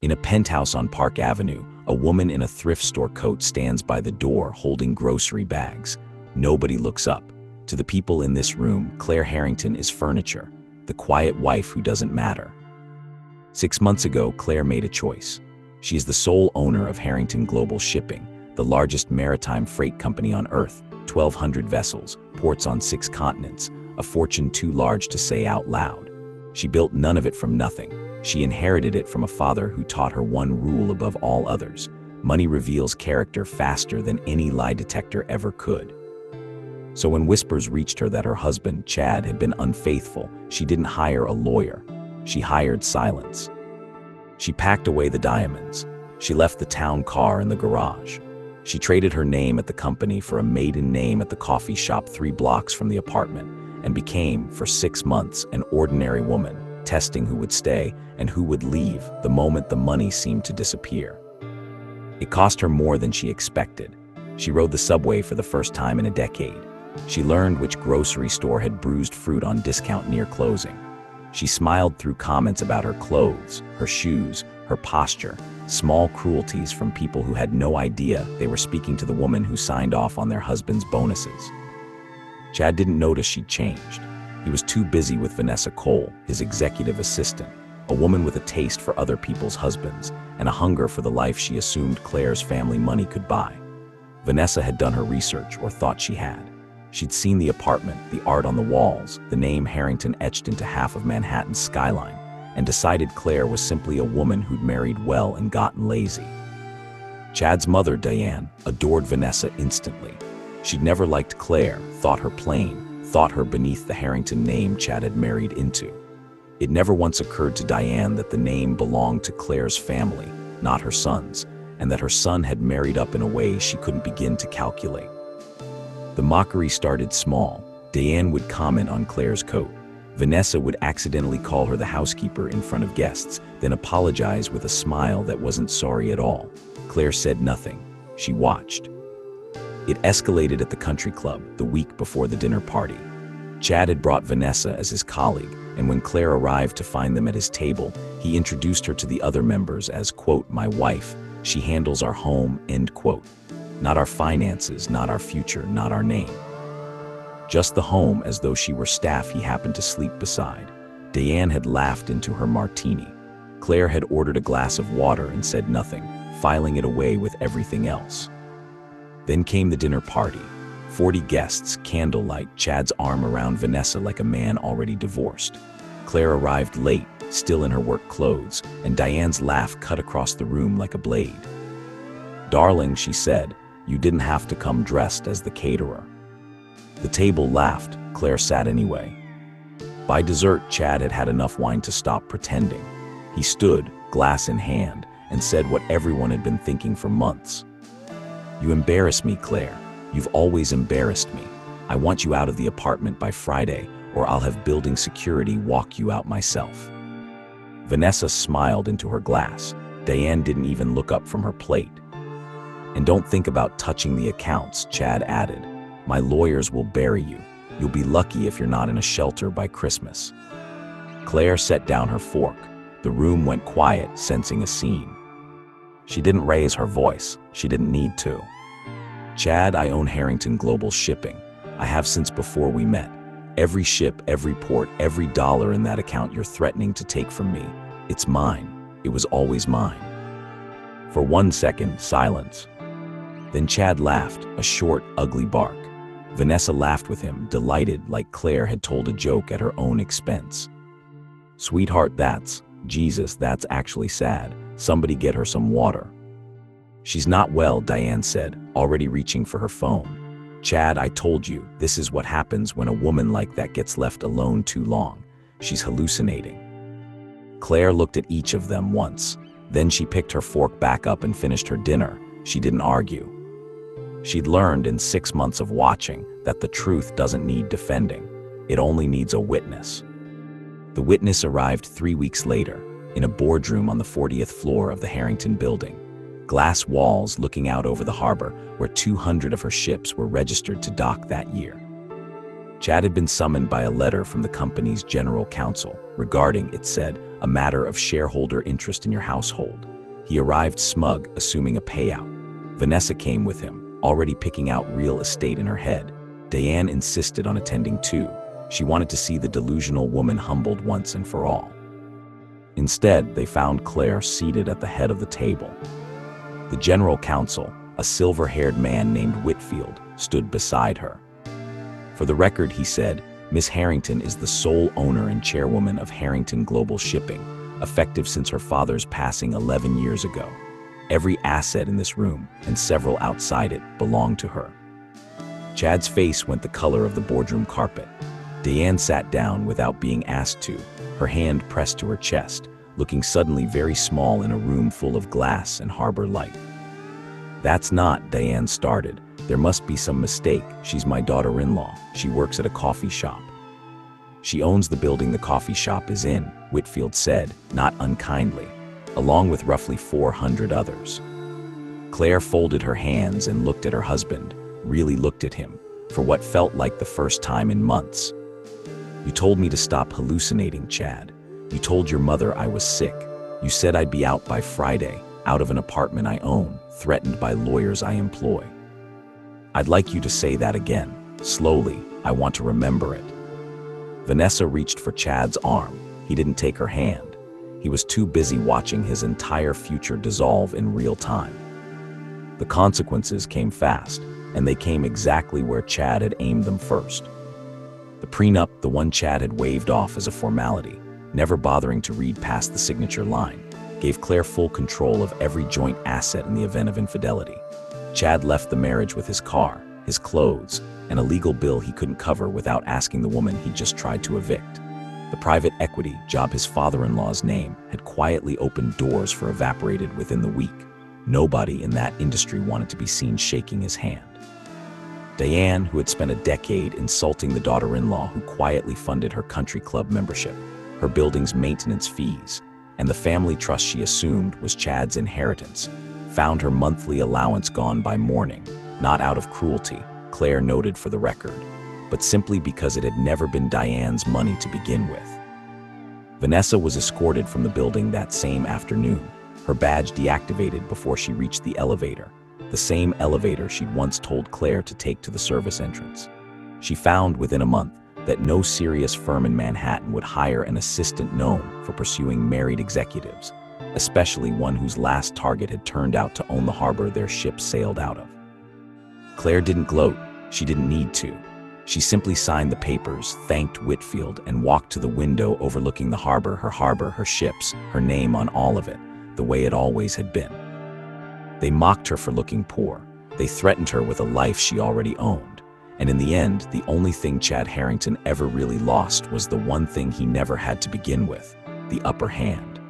In a penthouse on Park Avenue, a woman in a thrift store coat stands by the door holding grocery bags. Nobody looks up. To the people in this room, Claire Harrington is furniture, the quiet wife who doesn't matter. 6 months ago, Claire made a choice. She is the sole owner of Harrington Global Shipping, the largest maritime freight company on Earth, 1,200 vessels, ports on 6 continents, a fortune too large to say out loud. She built none of it from nothing. She inherited it from a father who taught her one rule above all others: money reveals character faster than any lie detector ever could. So when whispers reached her that her husband, Chad, had been unfaithful, she didn't hire a lawyer. She hired silence. She packed away the diamonds. She left the town car in the garage. She traded her name at the company for a maiden name at the coffee shop 3 blocks from the apartment, and became, for 6 months, an ordinary woman, testing who would stay and who would leave the moment the money seemed to disappear. It cost her more than she expected. She rode the subway for the first time in a decade. She learned which grocery store had bruised fruit on discount near closing. She smiled through comments about her clothes, her shoes, her posture, small cruelties from people who had no idea they were speaking to the woman who signed off on their husband's bonuses. Chad didn't notice she'd changed. He was too busy with Vanessa Cole, his executive assistant, a woman with a taste for other people's husbands and a hunger for the life she assumed Claire's family money could buy. Vanessa had done her research, or thought she had. She'd seen the apartment, the art on the walls, the name Harrington etched into half of Manhattan's skyline, and decided Claire was simply a woman who'd married well and gotten lazy. Chad's mother, Diane, adored Vanessa instantly. She'd never liked Claire, thought her plain, thought her beneath the Harrington name Chad had married into. It never once occurred to Diane that the name belonged to Claire's family, not her son's, and that her son had married up in a way she couldn't begin to calculate. The mockery started small. Diane would comment on Claire's coat. Vanessa would accidentally call her the housekeeper in front of guests, then apologize with a smile that wasn't sorry at all. Claire said nothing. She watched. It escalated at the country club the week before the dinner party. Chad had brought Vanessa as his colleague, and when Claire arrived to find them at his table, he introduced her to the other members as, quote, "my wife. She handles our home," end quote. Not our finances, not our future, not our name. Just the home, as though she were staff he happened to sleep beside. Diane had laughed into her martini. Claire had ordered a glass of water and said nothing, filing it away with everything else. Then came the dinner party. 40 guests, candlelight, Chad's arm around Vanessa like a man already divorced. Claire arrived late, still in her work clothes, and Diane's laugh cut across the room like a blade. "Darling," she said, "you didn't have to come dressed as the caterer." The table laughed. Claire sat anyway. By dessert, Chad had had enough wine to stop pretending. He stood, glass in hand, and said what everyone had been thinking for months. "You embarrass me, Claire. You've always embarrassed me. I want you out of the apartment by Friday, or I'll have building security walk you out myself." Vanessa smiled into her glass. Diane didn't even look up from her plate. "And don't think about touching the accounts," Chad added. "My lawyers will bury you. You'll be lucky if you're not in a shelter by Christmas." Claire set down her fork. The room went quiet, sensing a scene. She didn't raise her voice. She didn't need to. "Chad, I own Harrington Global Shipping. I have since before we met. Every ship, every port, every dollar in that account you're threatening to take from me, it's mine. It was always mine." For 1 second, silence. Then Chad laughed, a short, ugly bark. Vanessa laughed with him, delighted, like Claire had told a joke at her own expense. "Sweetheart, Jesus, that's actually sad. Somebody get her some water." "She's not well," Diane said, already reaching for her phone. "Chad, I told you, this is what happens when a woman like that gets left alone too long. She's hallucinating." Claire looked at each of them once. Then she picked her fork back up and finished her dinner. She didn't argue. She'd learned in 6 months of watching that the truth doesn't need defending. It only needs a witness. The witness arrived 3 weeks later, in a boardroom on the 40th floor of the Harrington building. Glass walls looking out over the harbor where 200 of her ships were registered to dock that year. Chad had been summoned by a letter from the company's general counsel regarding, it said, a matter of shareholder interest in your household. He arrived smug, assuming a payout. Vanessa came with him, already picking out real estate in her head. Diane insisted on attending too. She wanted to see the delusional woman humbled once and for all. Instead, they found Claire seated at the head of the table. The general counsel, a silver-haired man named Whitfield, stood beside her. For the record, he said, Miss Harrington is the sole owner and chairwoman of Harrington Global Shipping, effective since her father's passing 11 years ago. Every asset in this room, and several outside it, belonged to her. Chad's face went the color of the boardroom carpet. Diane sat down without being asked to, her hand pressed to her chest, looking suddenly very small in a room full of glass and harbor light. "That's not," Diane started. "There must be some mistake. She's my daughter-in-law. She works at a coffee shop." "She owns the building the coffee shop is in," Whitfield said, not unkindly, along with roughly 400 others. Claire folded her hands and looked at her husband, really looked at him, for what felt like the first time in months. "You told me to stop hallucinating, Chad. You told your mother I was sick. You said I'd be out by Friday, out of an apartment I own, threatened by lawyers I employ. I'd like you to say that again, slowly. I want to remember it." Vanessa reached for Chad's arm. He didn't take her hand. He was too busy watching his entire future dissolve in real time. The consequences came fast, and they came exactly where Chad had aimed them first. The prenup, the one Chad had waved off as a formality, never bothering to read past the signature line, gave Claire full control of every joint asset in the event of infidelity. Chad left the marriage with his car, his clothes, and a legal bill he couldn't cover without asking the woman he just tried to evict. The private equity job his father-in-law's name had quietly opened doors for evaporated within the week. Nobody in that industry wanted to be seen shaking his hand. Diane, who had spent a decade insulting the daughter-in-law who quietly funded her country club membership, her building's maintenance fees, and the family trust she assumed was Chad's inheritance, found her monthly allowance gone by morning, not out of cruelty, Claire noted for the record, but simply because it had never been Diane's money to begin with. Vanessa was escorted from the building that same afternoon, her badge deactivated before she reached the elevator, the same elevator she'd once told Claire to take to the service entrance. She found within a month that no serious firm in Manhattan would hire an assistant known for pursuing married executives, especially one whose last target had turned out to own the harbor their ship sailed out of. Claire didn't gloat. She didn't need to. She simply signed the papers, thanked Whitfield, and walked to the window overlooking the harbor, her ships, her name on all of it, the way it always had been. They mocked her for looking poor. They threatened her with a life she already owned. And in the end, the only thing Chad Harrington ever really lost was the one thing he never had to begin with, the upper hand.